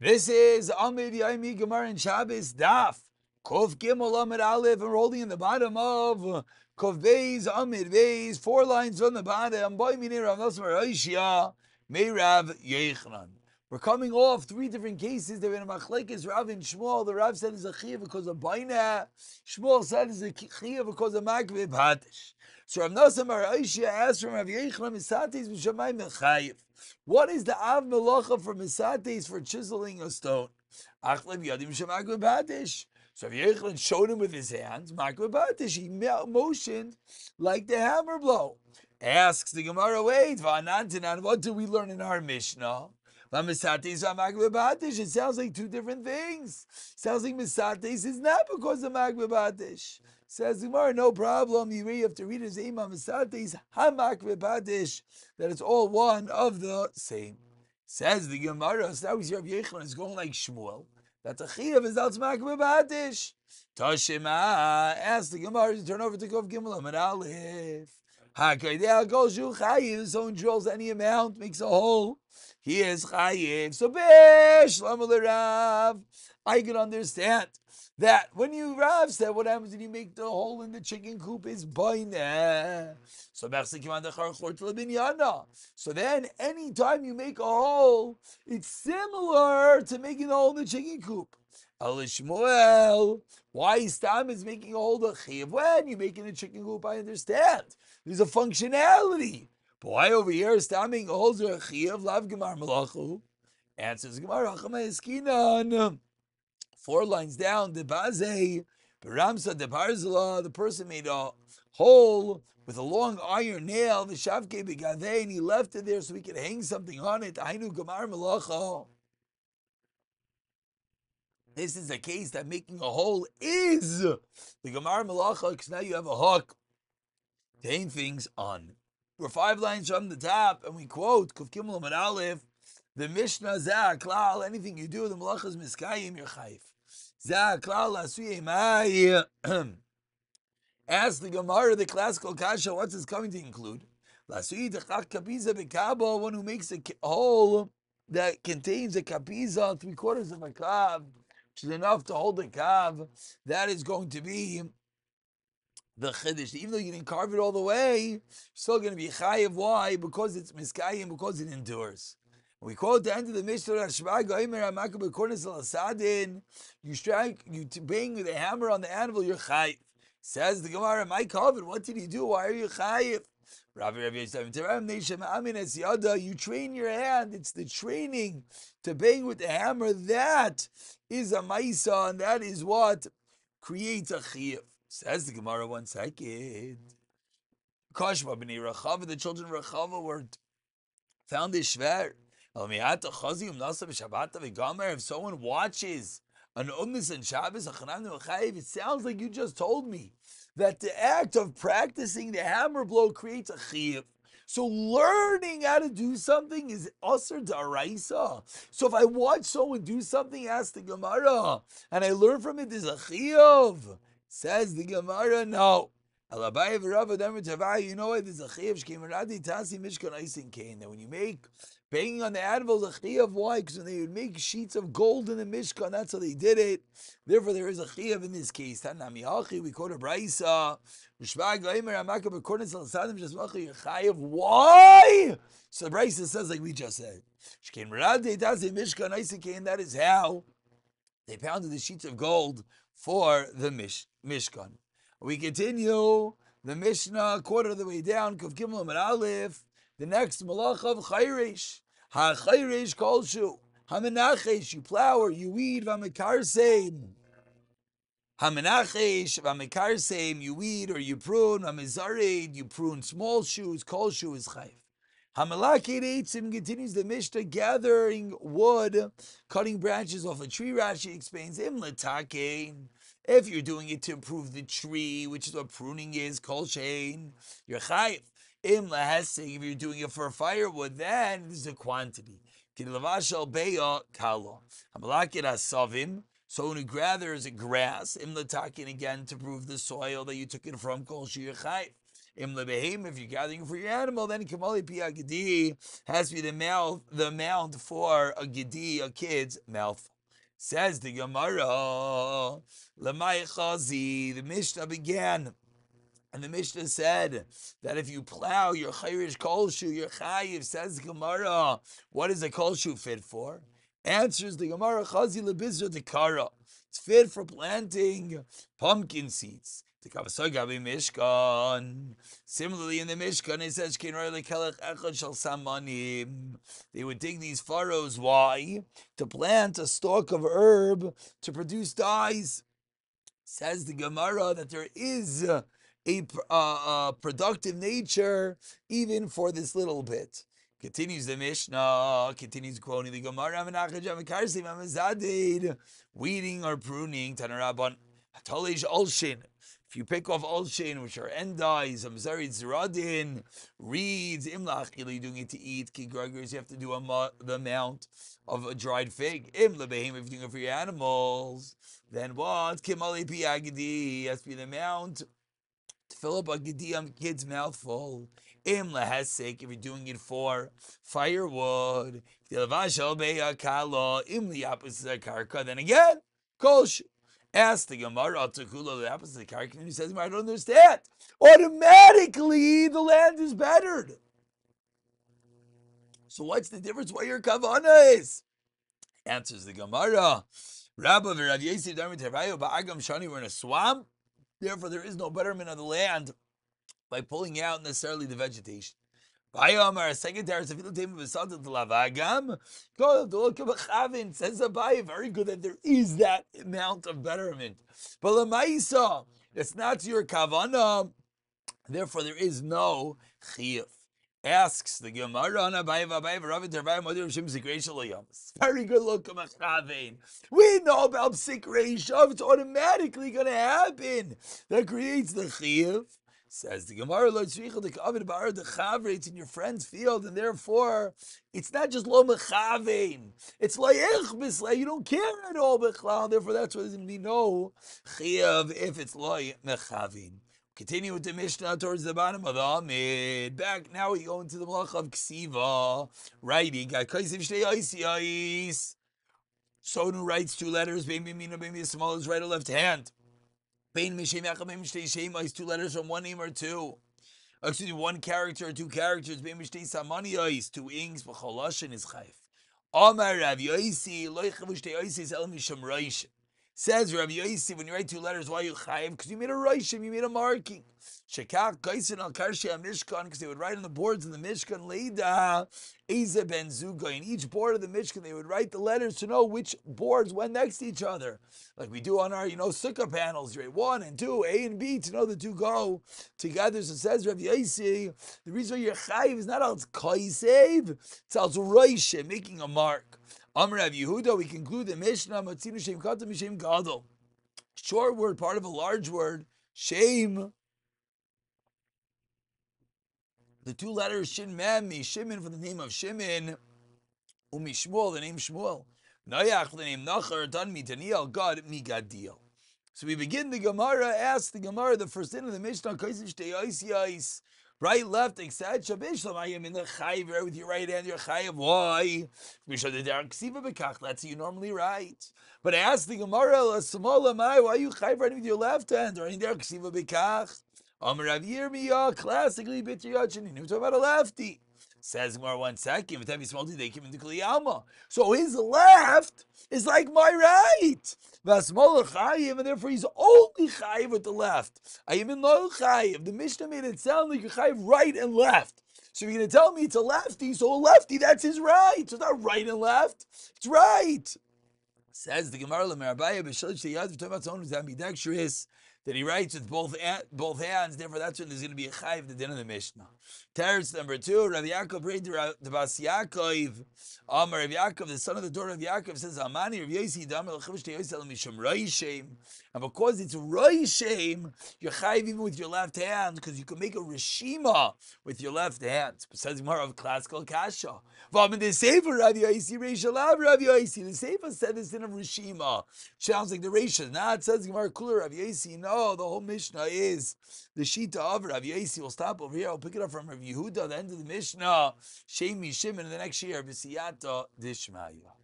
This is Amud Yomi Gemara in Shabbos Daf Kov Gimel Amud Aleph, and we're holding in the bottom of Kov Beis Amud Beis, 4 lines on the bottom. Boy Minir Rav Nosson Rishya Meirav Yechnan. We're coming off 3 different cases. There were Machlekes Rav and Shmuel. The Rav said it's a chiyuv because of Baina. Shmuel said it's a chiyuv because of Makveh Hatish. So Rav Nosson Rishya asked from Rav Yechnan Misatis B'Shamayim Mechayiv. What is the Av Melacha for Misates, for chiseling a stone? Achlev Yadim Shemakveh Hatish. So Rav Yechnan showed him with his hands, Makveh Hatish. He motioned like the hammer blow. Asks the Gemara, wait, Va'anantanan, what do we learn in our Mishnah? It sounds like 2 different things. Sounds like Misates is not because of Makveh Hatish. Says the Gemara, no problem. You have to read his Ema Misates HaMakveh Hatish, that it's all one of the same. Says the Gemara, so now we see Rav Yechon is going like Shmuel, that the Chiyav is out Makveh Hatish. Tashema, ask the Gemara to turn over to Kov Gimel Amud Aleph. Someone drills any amount, makes a hole, he is chayiv. So besh Rav, I can understand that when you Rav said, what happens when you make the hole in the chicken coop is baineh. So then anytime you make a hole, it's similar to making a hole in the chicken coop. Shmuel, why Stam is making a hole the chiv? When you make in a chicken coop, I understand. There's a functionality. But why over here Stam making a hole the chiv? Lav Gemar Malachu. Answers Gemar Achama Eskinan. 4 lines down, the Baze, Baramsa de Barzala, the person made a hole with a long iron nail, the Shavke Begave, and he left it there so he could hang something on it. Ainu Gemar Malacha. This is a case that making a hole is the Gemar Malacha, because now you have a hook to hang things on. We're 5 lines from the top, and we quote Kuf Gimel Amud Aleph, the Mishnah Zah Klal, anything you do, the Malacha is Miskayim, you're Chayif. Zah Klal Asuyeh Mai. Ask the Gemara, the classical kasha, what's this coming to include? Lasuyeh Techach Kapiza Bekabo, one who makes a hole that contains a kapiza, 3/4 of a kav, which is enough to hold a kav, that is going to be the chiddush. Even though you didn't carve it all the way, you're still going to be chayiv. Why? Because it's miskayim, because it endures. We quote the end of the Mishnah, you strike, you bang with a hammer on the anvil, you're chayiv. Says the Gemara, my covet, what did he do? Why are you chayiv? You train your hand. It's the training to bang with the hammer. That is a maisa, and that is what creates a chiyuv. Says the Gemara, 1 second. Kashma b'nei Rachava, the children of Rachava were found this shver. If someone watches an umnis and Shabbos, it sounds like you just told me that the act of practicing the hammer blow creates a chiyuv. So learning how to do something is asur daraisa. So if I watch someone do something, ask the Gemara, and I learn from it, there's a chiyuv. Says the Gemara, no. You know what? There's a chiyuv. That when you make banging on the anvil, the chiyuv. Why? Because when they would make sheets of gold in the Mishkan, that's how they did it. Therefore, there is a chiyuv in this case. We quote a braysa. Why? So the braysa says like we just said. That is how they pounded the sheets of gold for the Mishkan. We continue the Mishnah, quarter of the way down, Kuf Gimel Amud Aleph, the next malach of Chayrish. Ha-Chayrish kolshu. Ha-Menachesh, you plow or you weed, Va-Mekarseim. Ha-Menachesh, Va-Mekarseim, you weed or you prune, Va-Mezareid, you prune small shoes, kolshu is Chayv. Ha-Melaked Eitzim continues the Mishnah, gathering wood, cutting branches off a tree. Rashi explains, Im Letakein. If you're doing it to improve the tree, which is what pruning is, kol shein, you're chayiv. Im lahesing, if you're doing it for firewood, then there's a quantity. Kilavashal beya kalo. Hamalakid asavim, someone who gathers grass, im latakin again to prove the soil that you took it from, kol shein, you're chayiv. Im lebehem, if you're gathering for your animal, then kamali pi agidi has to be the amount for a gidi, a kid's mouth. Says the Gemara, Lamai Chazi, the Mishnah began. And the Mishnah said that if you plow your chayrish kolshu, your chayiv, says the Gemara, what is a kolshu fit for? Answers the Gemara, Chazi lebizra dekara. It's fit for planting pumpkin seeds. Similarly, in the Mishkan, it says, they would dig these furrows. Why? To plant a stalk of herb to produce dyes. Says the Gemara that there is a productive nature even for this little bit. Continues the Mishnah, continues quoting the Gemara, weeding or pruning, Tanarabban, Hatolish Olshin. If you pick off Olshin, which are endives, Amzarid Zeradin, reeds, Imlach, doing it to eat, Kigregors, you have to do the amount of a dried fig. Imlabehem, if you're doing it for your animals, then what? Kimali Piagadi, has to be the amount to fill up a kid's mouthful. Im lahesek, if you're doing it for firewood. Then again, kolsh. Ask the Gemara Takula the opposite karka, and he says, I don't understand. Automatically the land is bettered. So what's the difference? What your kavana is? Answers the Gemara. Rabba v'Rav Yosef Darmi Terayo ba'agam shani, we're in a swamp. Therefore, there is no betterment of the land by pulling out necessarily the vegetation. Second says Abai, very good that there is that amount of betterment. But Lamaisa, it's not your kavana, therefore there is no chiyuv. Asks the Gemara, very good look. We know about psik reishav, it's automatically going to happen. That creates the chiyuv. Says the Gemara, it's in your friend's field, and therefore it's not just lo mechavein, it's lo yechbis, you don't care at all, therefore that's why there's going to be no chiyuv if it's lo mechavein. Continue with the Mishnah towards the bottom of the Amid. Back now we go into the Malach of Ksiva, writing. Someone who writes two letters, the small is right or left hand. Is two letters from one name or two. Excuse me, one character or two characters. Two inks, b'cholashin is chayv. Amar Rav Yosi, lo yichavu shtei oisis el misham roish. Says Rav Yosi, when you write two letters, why you chayv? Because you made a roishim, you made a marking. Shekach kaisen al karshei mishkan, because they would write on the boards in the Mishkan, leida eze ben zuga. In each board of the Mishkan, they would write the letters to know which boards went next to each other, like we do on our, sukkah panels. You write 1 and 2, A and B, to know the two go together. So says Rav Yosi, the reason why you're chayiv is not al kaisev, it's al roishim, making a mark. Amar Rav Yehuda, we conclude the Mishnah, Matzinu Shem Kata Mishem Gadol. Short word, part of a large word, Shem. The two letters Shin Mem, Mi Shimon for the name of Shimon, Umi Shmuel, the name Shmuel. Nayach, the name Nachar, Dan Mi Daniel, God Mi Gadiel. So we begin the Gemara, ask the Gemara, the first in of the Mishnah, Kaisiv Shtei Yais, right, left, etc. Shabishlam, I am in the chayiv, right, with your right hand, your chayiv. Why? That's how you normally write. But ask the Gemara, why are you chayiv writing with your left hand? Or in there, ksiva bekach. Amar Rav Yirmiyah, classically, bit yachin, you talk about a lefty. Says Gemara, 1 second, so his left is like my right. And therefore he's only chayiv with the left. I am in lo chayiv. The Mishnah made it sound like you're chayiv right and left. So you're going to tell me it's a lefty, so a lefty, that's his right. So it's not right and left, it's right. Says the Gemara, that he writes with both hands, therefore that's when there's going to be a chayiv, the din of the Mishnah. Teretz number 2, Rav Yaakov prayed to Bas Yaakov. Amar Rav Yaakov, the son of the daughter of Yaakov, says, Amani Rav Yosi, Damar L'chavish Te'yosel Misham Roishem. And because it's Roishem, you're chayiv even with your left hand, because you can make a rishima with your left hand. But says more of classical kasha. But in the Sefer Rav Yosi, Reishalav Rav Yosi, the Sefer said this in a rishima. Sounds like the Reisha. Now it says Gemara Kula Rav Yosi, no. oh, the whole Mishnah is the Shita of Rav Yosi. We'll stop over here. I'll pick it up from Rav Yehuda, the end of the Mishnah. Shemi Shimon, in the next year, B'siyata Dishmaya.